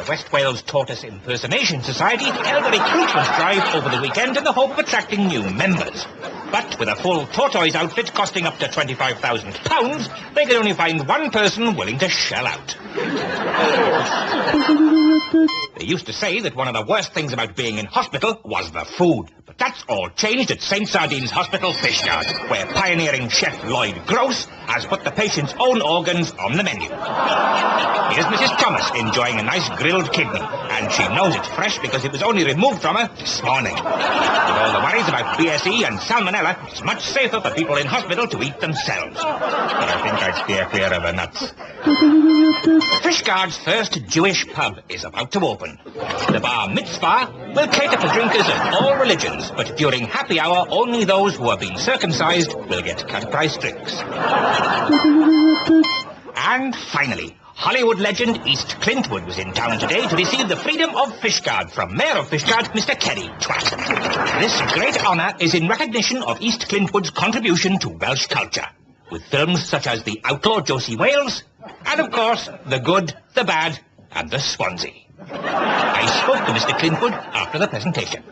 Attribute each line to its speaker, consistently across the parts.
Speaker 1: The West Wales Tortoise Impersonation Society held a recruitment drive over the weekend in the hope of attracting new members. But with a full tortoise outfit costing up to £25,000, they could only find one person willing to shell out. They used to say that one of the worst things about being in hospital was the food. But that's all changed at St. Sardine's Hospital, Fishguard, where pioneering chef Lloyd Gross has put the patient's own organs on the menu. Here's Mrs. Thomas enjoying a nice grilled kidney, and she knows it's fresh because it was only removed from her this morning. With all the worries about BSE and salmonella, it's much safer for people in hospital to eat themselves. But I think I'd steer clear of the nuts. Fishguard's first Jewish pub is about to open. The bar mitzvah will cater for drinkers of all religions, but during happy hour, only those who have been circumcised will get cut-price drinks. And finally, Hollywood legend East Clintwood was in town today to receive the freedom of Fishguard from Mayor of Fishguard, Mr. Kerry Twat. This great honour is in recognition of East Clintwood's contribution to Welsh culture, with films such as The Outlaw Josie Wales, and of course, The Good, the Bad, and The Swansea. I spoke to Mr. Clintwood after the presentation.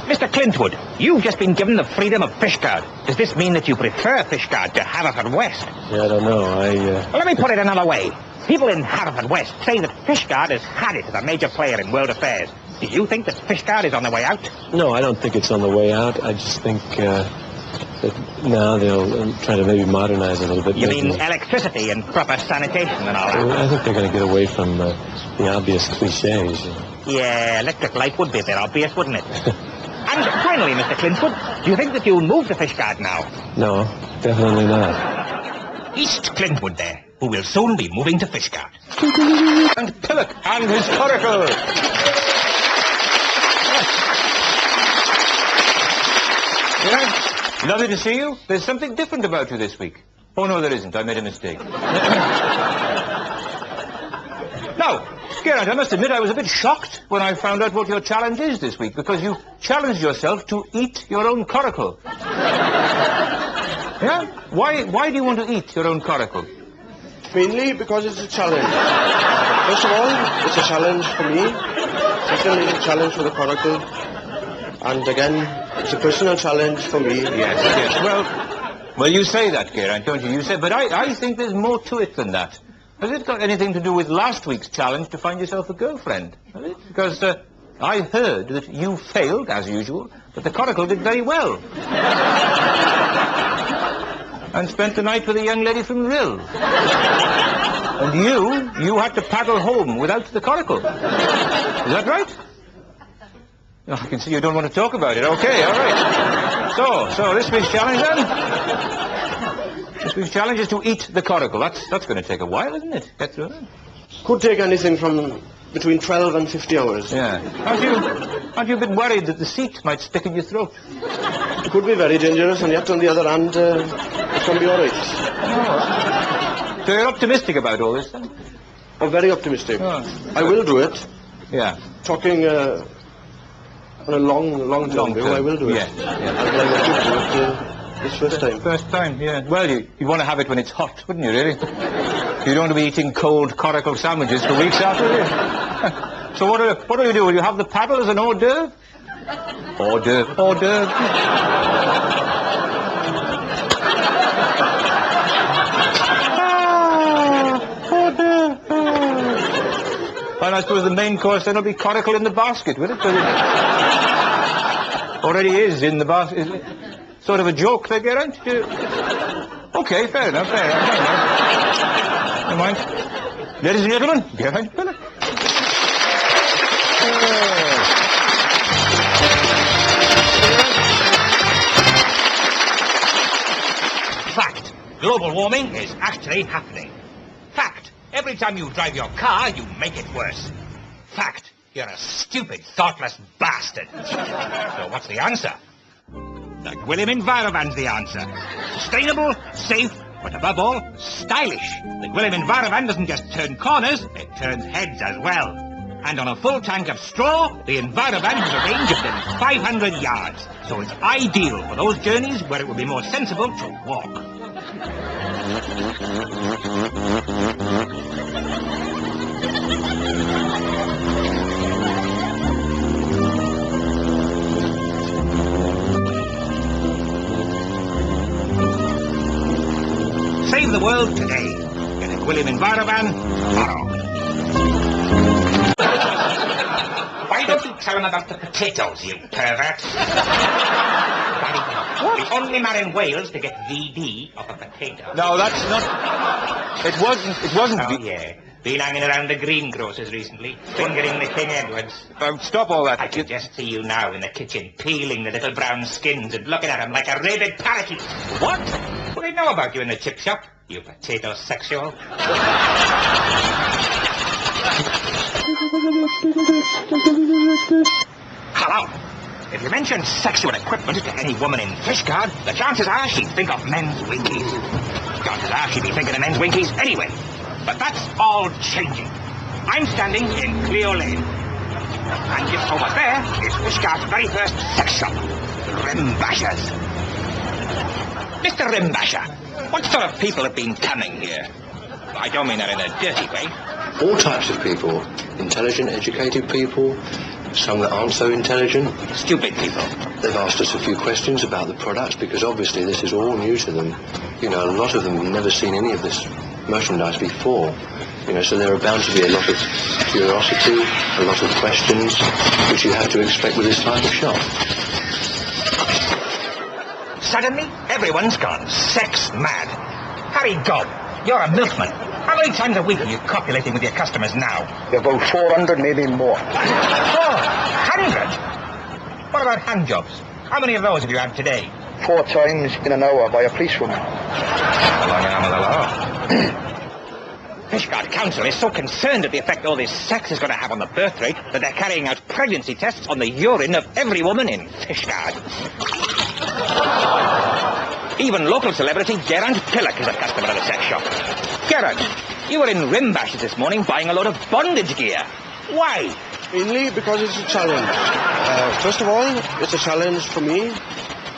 Speaker 1: Mr. Clintwood, you've just been given the freedom of Fishguard. Does this mean that you prefer Fishguard to Haverfordwest?
Speaker 2: Yeah, I don't know.
Speaker 1: Well, let me put it another way. People in Haverfordwest say that Fishguard has had it as a major player in world affairs. Do you think that Fishguard is on the way out?
Speaker 2: No, I don't think it's on the way out. I just think that now they'll try to maybe modernize it a little bit.
Speaker 1: You mean electricity and proper sanitation and all that?
Speaker 2: I think they're going to get away from the obvious cliches.
Speaker 1: Yeah, electric light would be a bit obvious, wouldn't it? And finally, Mr. Clintwood, do you think that you'll move to Fishguard now?
Speaker 2: No, definitely not.
Speaker 1: East Clintwood there, who will soon be moving to Fishguard.
Speaker 3: And Pillock and his coracle. Yeah, lovely to see you. There's something different about you this week. Oh, no, there isn't. I made a mistake. Now, Geraint, I must admit I was a bit shocked when I found out what your challenge is this week, because you challenged yourself to eat your own coracle. Yeah? Why do you want to eat your own coracle?
Speaker 4: Mainly because it's a challenge. First of all, it's a challenge for me. Secondly, it's a challenge for the coracle. And again, it's a personal challenge for me.
Speaker 3: Yes. Well, you say that, Geraint, don't you? You say, but I think there's more to it than that. Has it got anything to do with last week's challenge to find yourself a girlfriend? Has it? Because I heard that you failed, as usual, but the coracle did very well. And spent the night with a young lady from Rill. And you had to paddle home without the coracle. Is that right? Oh, I can see you don't want to talk about it. Okay, all right. So this week's challenge then? This week's challenge is to eat the coracle. That's going to take a while, isn't it? Get through that.
Speaker 4: Could take anything from between 12 and 50 hours.
Speaker 3: Yeah. Aren't you a bit worried that the seat might stick in your throat?
Speaker 4: It could be very dangerous, and yet on the other hand, it's going to be all right.
Speaker 3: Oh. So you're optimistic about all this, then?
Speaker 4: I'm very optimistic.
Speaker 3: Oh.
Speaker 4: I will do it.
Speaker 3: Yeah.
Speaker 4: Talking on a long term view, I will do it.
Speaker 3: Yeah.
Speaker 4: I'd like to do it this first time.
Speaker 3: First time, yeah. Well, you want to have it when it's hot, wouldn't you, really? You don't want to be eating cold coracle sandwiches for weeks after, do you? So what do you do? Will you have the paddle as an hors d'oeuvre? Hors d'oeuvre. Hors d'oeuvre. Hors d'oeuvre. And I suppose the main course then will be coracle in the basket, will it? Already is in the basket, isn't it? Sort of a joke there, Geraint? Okay, fair enough. Never mind. Ladies and gentlemen, Geraint Pillock.
Speaker 1: Fact. Global warming is actually happening. Fact. Every time you drive your car, you make it worse. Fact. You're a stupid, thoughtless bastard. So what's the answer? The Gwilym Envirovan's the answer. Sustainable, safe, but above all, stylish. The Gwilym Envirovan doesn't just turn corners, it turns heads as well. And on a full tank of straw, the Envirovan has a range of then 500 yards. So it's ideal for those journeys where it would be more sensible to walk. William in Baravan, Barrow. Why don't you tell him about the potatoes, you pervert? The only man in Wales to get VD off a potato.
Speaker 3: No, that's not... It wasn't...
Speaker 1: Oh, yeah. Been hanging around the greengrocers recently, fingering the King Edwards.
Speaker 3: Stop all that.
Speaker 1: I can just see you now in the kitchen, peeling the little brown skins and looking at them like a rabid parakeet. What? What do they know about you in the chip shop, you potato sexual? Hello. If you mention sexual equipment to any woman in Fishguard, the chances are she'd think of men's winkies. Chances are she'd be thinking of men's winkies anyway. But that's all changing. I'm standing in Cleo Lane. And just over there is Fishguard's very first sex shop, Rimbashers. Mr. Rimbasher, what sort of people have been coming here? I don't mean that in a dirty way.
Speaker 5: All types of people. Intelligent, educated people, some that aren't so intelligent.
Speaker 1: Stupid people.
Speaker 5: They've asked us a few questions about the products because obviously this is all new to them. You know, a lot of them have never seen any of this merchandise before. You know, so there are bound to be a lot of curiosity, a lot of questions, which you have to expect with this type of shop.
Speaker 1: Suddenly, everyone's gone sex mad. Harry Gobb, you're a milkman. How many times a week are you copulating with your customers now?
Speaker 6: About 400, maybe more.
Speaker 1: 400? What about hand jobs? How many of those have you had today?
Speaker 6: 4 times in an hour by a policewoman.
Speaker 1: Along arm of the law. Fishguard Council is so concerned at the effect all this sex is going to have on the birth rate that they're carrying out pregnancy tests on the urine of every woman in Fishguard. Even local celebrity Geraint Pillock is a customer of the sex shop. Geraint, you were in Rimbashers this morning buying a load of bondage gear. Why?
Speaker 4: Mainly because it's a challenge. First of all, it's a challenge for me.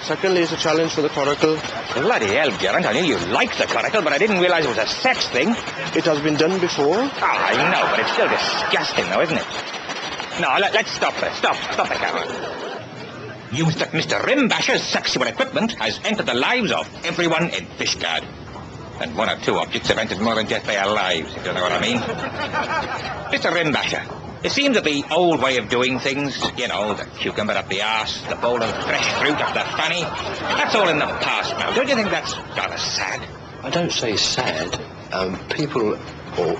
Speaker 4: Secondly, it's a challenge for the Coracle.
Speaker 1: Bloody hell, Geraint, I knew you liked the Coracle, but I didn't realize it was a sex thing.
Speaker 4: It has been done before.
Speaker 1: Oh, I know, but it's still disgusting, though, isn't it? No, let's stop there. Stop the camera. Used that Mr. Rimbasher's sexual equipment has entered the lives of everyone in Fishguard. And 1 or 2 objects have entered more than just their lives, if you know what I mean. Mr. Rimbasher, it seems that the old way of doing things, you know, the cucumber up the arse, the bowl of fresh fruit up the fanny, that's all in the past now. Don't you think that's rather sad?
Speaker 5: I don't say sad. People or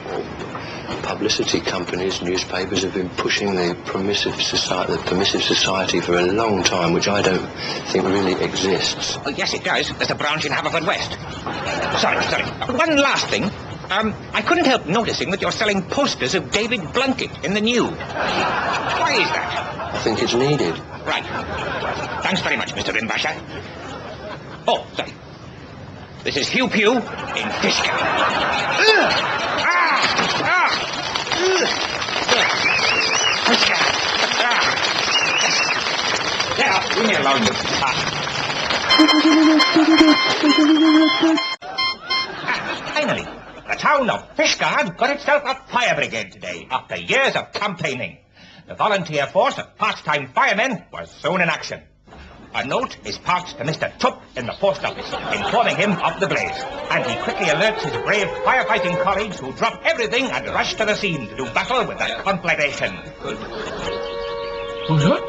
Speaker 5: publicity companies, newspapers have been pushing the permissive society for a long time, which I don't think really exists.
Speaker 1: Oh, yes, it does. There's a branch in Haverfordwest. Sorry. One last thing. I couldn't help noticing that you're selling posters of David Blunkett in the New. Why is that?
Speaker 5: I think it's needed.
Speaker 1: Right. Thanks very much, Mr. Rimbasher. Oh, sorry. This is HUGH Pugh in Fishguard. Now, leave me alone, you finally, the town of Fishguard got itself a fire brigade today after years of campaigning. The volunteer force of part-time firemen was soon in action. A note is passed to Mr. Tupp in the post office, informing him of the blaze. And he quickly alerts his brave firefighting colleagues who drop everything and rush to the scene to do battle with the conflagration. Good.
Speaker 2: Who's that?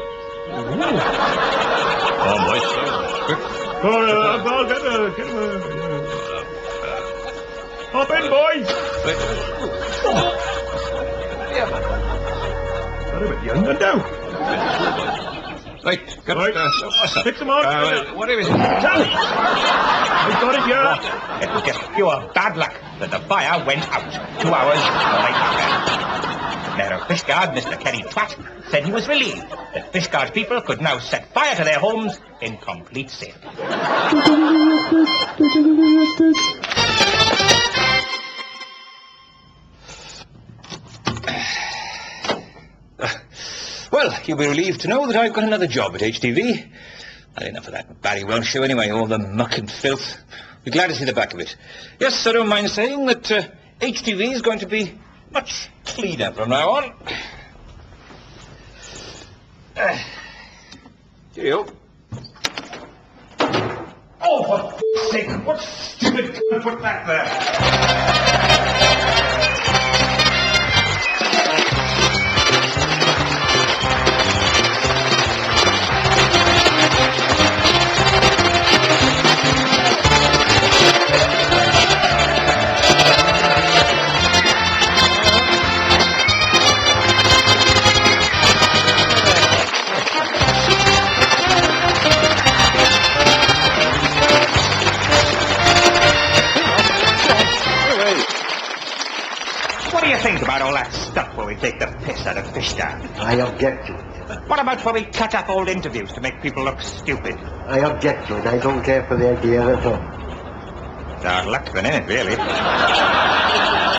Speaker 3: Oh, boy.
Speaker 2: I'll get him. Hop in, boys. Got a bit younger now.
Speaker 3: Right, get
Speaker 2: Right.
Speaker 3: what's that?
Speaker 2: Fix him on.
Speaker 3: What is it?
Speaker 2: Charlie! I got it, yeah.
Speaker 1: It was just pure bad luck that the fire went out 2 hours right after. Mayor of Fishguard, Mr. Kerry Twat, said he was relieved that Fishguard people could now set fire to their homes in complete safety.
Speaker 3: Well, you'll be relieved to know that I've got another job at HTV. Had enough of that Barry Welsh show anyway, all the muck and filth. Be glad to see the back of it. Yes, I don't mind saying that HTV is going to be much cleaner from now on. Cheerio.
Speaker 1: Oh, for f***'s sake, what stupid c*** put that there? do you think about all that stuff where we take the piss out of Fishguard?
Speaker 7: I object to it.
Speaker 1: What about where we cut up old interviews to make people look stupid?
Speaker 7: I object to it. I don't care for the idea at all.
Speaker 1: Hard luck then, isn't it, really?